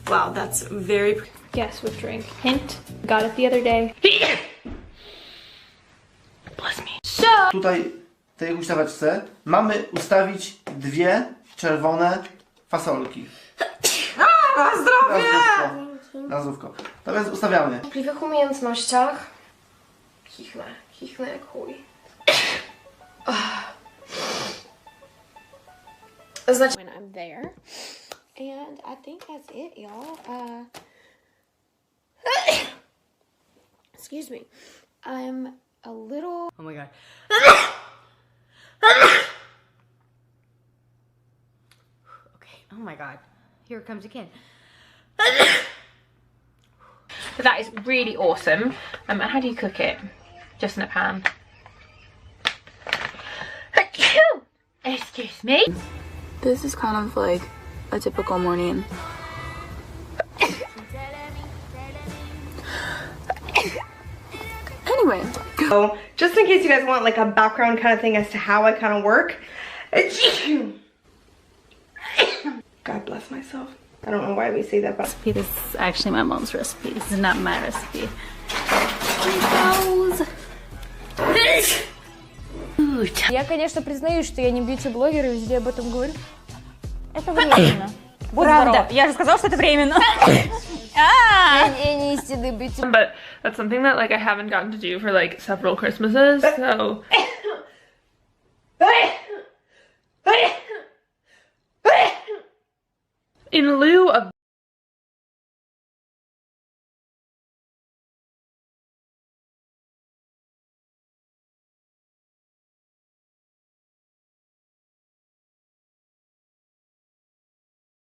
Wow, that's very... Guess what drink? Hint, got it the other day. Bless me. So... Tutaj w tej huśtaweczce mamy ustawić dwie czerwone fasolki. Na zdrowie! Na zdrówko. To więc ustawiamy. W możliwych umiejętnościach kichnę jak chuj. Znaczy... When I'm there. And I think that's it, y'all. Excuse me. I'm a little... Oh my god. Okay, oh my god. Here it comes again. So that is really awesome. How do you cook it? Just in a pan. Excuse me. This is kind of like a typical morning. Anyway. So, just in case you guys want like a background kind of thing as to how I kind of work. God bless myself. I don't know why we say that, but... This is actually my mom's recipe. This is not my recipe. Я, конечно, признаю, что я не бьюти-блогер и везде об этом говорю. Это временно. Правда, я же сказала, что это временно. Я не истинный бьюти. But that's something that like I haven't gotten to do for like several Christmases, so... In lieu of